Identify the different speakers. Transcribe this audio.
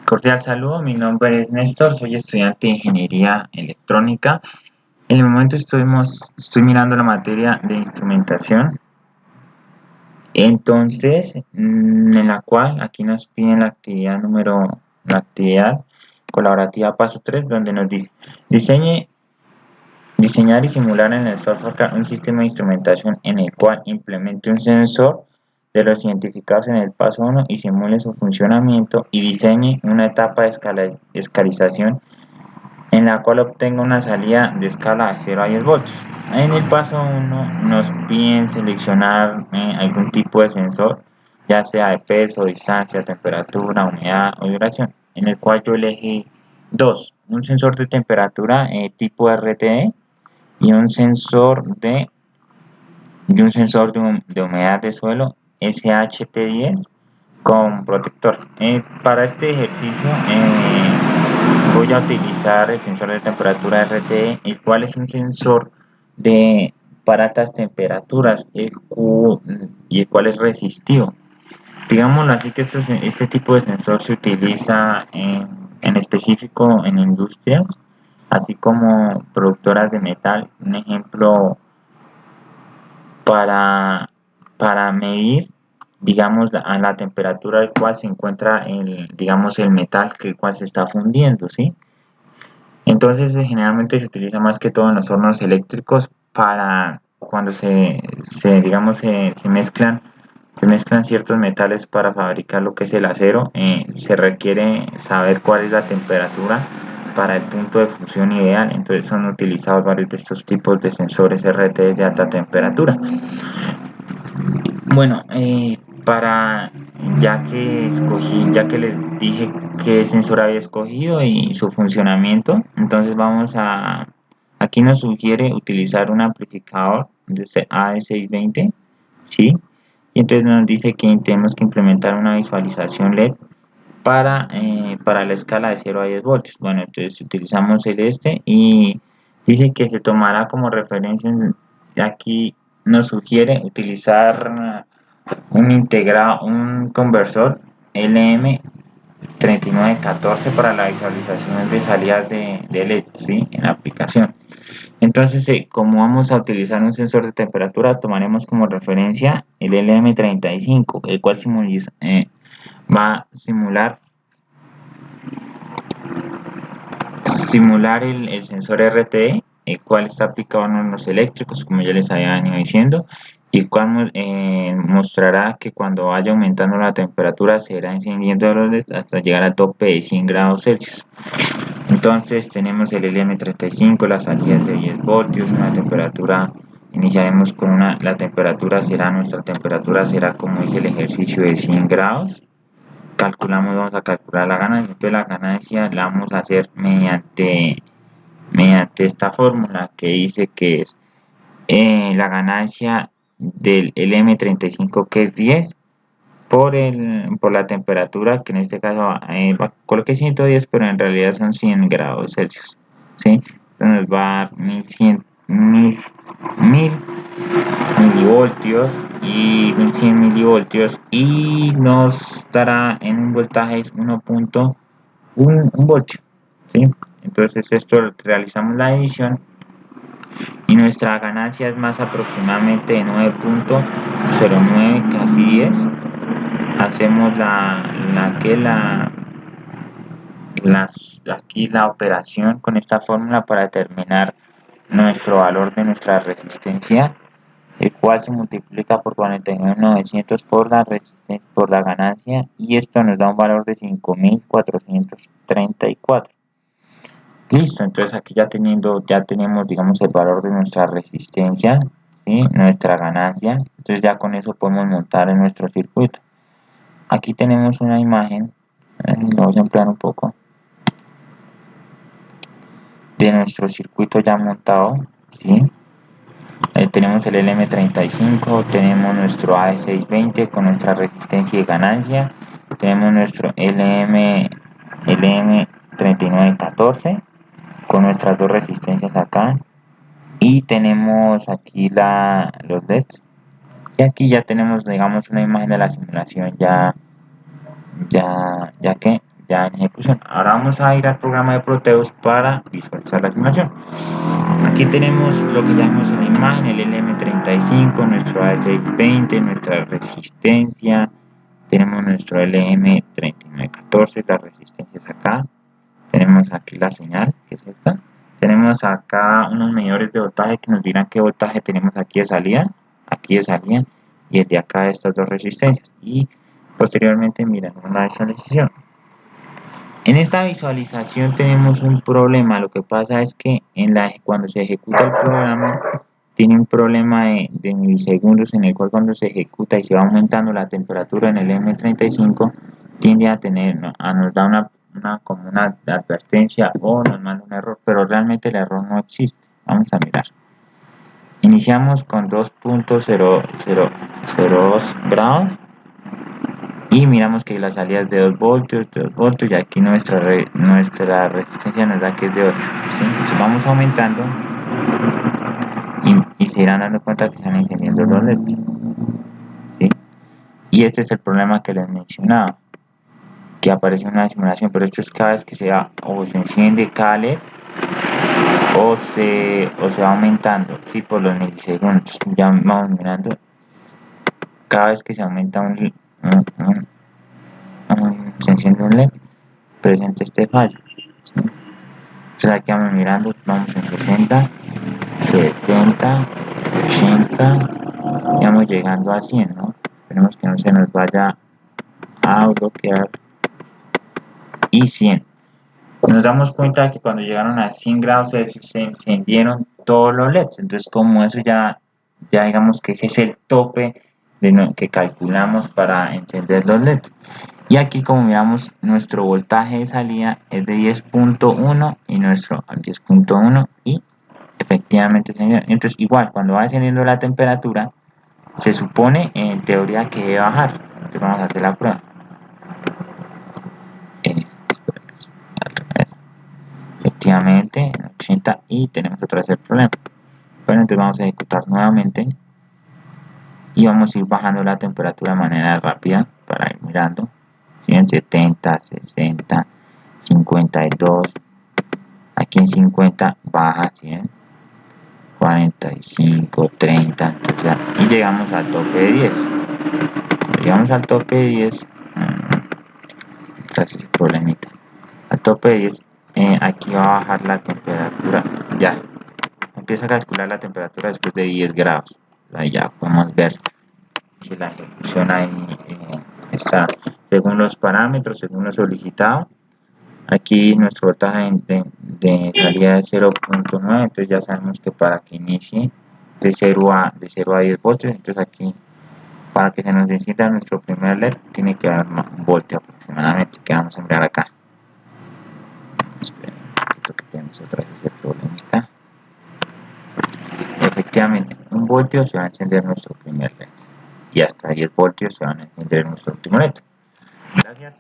Speaker 1: Cordial saludo, mi nombre es Néstor, soy estudiante de Ingeniería Electrónica. En el momento estoy mirando la materia de instrumentación, entonces, en la cual aquí nos piden la actividad colaborativa paso 3, donde nos dice, diseñe, diseñar y simular en el software un sistema de instrumentación en el cual implemente un sensor de los identificados en el paso 1 y simule su funcionamiento y diseñe una etapa de escalización en la cual obtenga una salida de escala de 0 a 10 voltios. En el paso 1 nos piden seleccionar algún tipo de sensor, ya sea de peso, distancia, temperatura, humedad o vibración, en el cual yo elegí dos, un sensor de temperatura tipo RTE y un sensor de humedad de suelo SHT10 con protector. Para este ejercicio voy a utilizar el sensor de temperatura RTE, el cual es un sensor para altas temperaturas y el cual es resistivo. Digámoslo así que este tipo de sensor se utiliza en específico en industrias, así como productoras de metal. Un ejemplo para, para medir, digamos, a la temperatura al cual se encuentra el metal que el cual se está fundiendo, ¿sí? Entonces, generalmente se utiliza más que todo en los hornos eléctricos para cuando se mezclan ciertos metales para fabricar lo que es el acero. Se requiere saber cuál es la temperatura para el punto de fusión ideal. Entonces, son utilizados varios de estos tipos de sensores RT de alta temperatura. Bueno, ya que les dije qué sensor había escogido y su funcionamiento, entonces aquí nos sugiere utilizar un amplificador de AD620, ¿sí? Y entonces nos dice que tenemos que implementar una visualización LED para la escala de 0 a 10 voltios. Bueno, entonces utilizamos y dice que se tomará como referencia, aquí nos sugiere utilizar un conversor LM3914 para la visualización de salidas de LED, ¿sí? En la aplicación. Entonces, como vamos a utilizar un sensor de temperatura, tomaremos como referencia el LM35, el cual va a simular el sensor RTE, el cual está aplicado en hornos eléctricos, como ya les había venido diciendo, y el cual mostrará que cuando vaya aumentando la temperatura se irá encendiendo los LEDs hasta llegar al tope de 100 grados Celsius. Entonces tenemos el LM35, las salidas de 10 voltios, una temperatura, iniciaremos con nuestra temperatura será, como dice el ejercicio, de 100 grados. Vamos a calcular la ganancia. Entonces la ganancia la vamos a hacer mediante esta fórmula que dice que es la ganancia del LM35, que es 10 por la temperatura, que en este caso coloqué 110, pero en realidad son 100 grados Celsius, ¿sí? Entonces nos va a dar 1000 milivoltios y 1100 milivoltios, y nos dará en un voltaje 1.1 voltio, ¿sí? Entonces realizamos la división y nuestra ganancia es más aproximadamente de 9.09, casi 10. Hacemos aquí la operación con esta fórmula para determinar nuestro valor de nuestra resistencia, el cual se multiplica por 49.900 por la ganancia, y esto nos da un valor de 5.434. Listo, entonces aquí ya tenemos, digamos, el valor de nuestra resistencia, ¿sí? Nuestra ganancia. Entonces ya con eso podemos montar en nuestro circuito. Aquí tenemos una imagen, lo voy a ampliar un poco, de nuestro circuito ya montado, ¿sí? Tenemos el LM35, tenemos nuestro AD620 con nuestra resistencia y ganancia, tenemos nuestro LM3914 con nuestras dos resistencias acá, y tenemos aquí los LEDs, y aquí ya tenemos, digamos, una imagen de la simulación ya en ejecución. Ahora vamos a ir al programa de Proteus para visualizar la simulación. Aquí tenemos lo que llamamos en la imagen, el LM35, nuestro AS620, nuestra resistencia, tenemos nuestro LM3914, las resistencias acá, tenemos aquí la señal, que es esta, tenemos acá unos medidores de voltaje que nos dirán qué voltaje tenemos aquí de salida, y el de acá de estas dos resistencias, y posteriormente miran una visualización. En esta visualización tenemos un problema. Lo que pasa es que cuando se ejecuta el programa tiene un problema de milisegundos, en el cual cuando se ejecuta y se va aumentando la temperatura en el M35 tiende nos da como una advertencia o nos manda un error, pero realmente el error no existe. Vamos a mirar. Iniciamos con 2.002 grados y miramos que la salida es de 2 voltios, y aquí nuestra resistencia nos da que es de 8, ¿sí? Entonces vamos aumentando y se irán dando cuenta que están encendiendo los LEDs, ¿sí? Y este es el problema que les mencionaba, que aparece en una simulación, pero esto es cada vez que o se enciende cada LED o se va aumentando, ¿sí? Por los milisegundos. Ya vamos mirando, cada vez que se aumenta se enciende un LED, presenta este fallo, ¿sí? Entonces aquí vamos mirando, vamos en 60, 70, 80, y vamos llegando a 100, ¿no? Esperemos que no se nos vaya a bloquear, y 100. Nos damos cuenta que cuando llegaron a 100 grados Celsius se encendieron todos los LEDs, entonces como eso ya digamos que ese es el tope que calculamos para encender los LEDs. Y aquí como miramos nuestro voltaje de salida es de 10.1 y nuestro 10.1 y efectivamente entonces igual cuando va descendiendo la temperatura se supone en teoría que debe bajar. Entonces vamos a hacer la prueba. Efectivamente en 80 y tenemos otra vez el problema. Bueno, entonces vamos a ejecutar nuevamente y vamos a ir bajando la temperatura de manera rápida para ir mirando. En 70, 60, 52, aquí en 50 baja, ¿sí? 45, 30, entonces, y llegamos al tope de 10. Cuando llegamos al tope de 10, gracias problemita, al tope de 10, aquí va a bajar la temperatura, ya, empieza a calcular la temperatura después de 10 grados, ahí ya podemos ver que la ejecución ahí está según los parámetros, según lo solicitado. Aquí nuestro voltaje de salida es 0.9, entonces ya sabemos que para que inicie de 0 a 10 voltios, entonces aquí para que se nos encienda nuestro primer LED tiene que dar un voltio aproximadamente, que vamos a mirar acá. Esperen un poquito que tenemos otra vez ese problemita. Efectivamente, 1 voltio se va a encender nuestro primer LED y hasta 10 voltios se van a encender nuestro último LED. Gracias.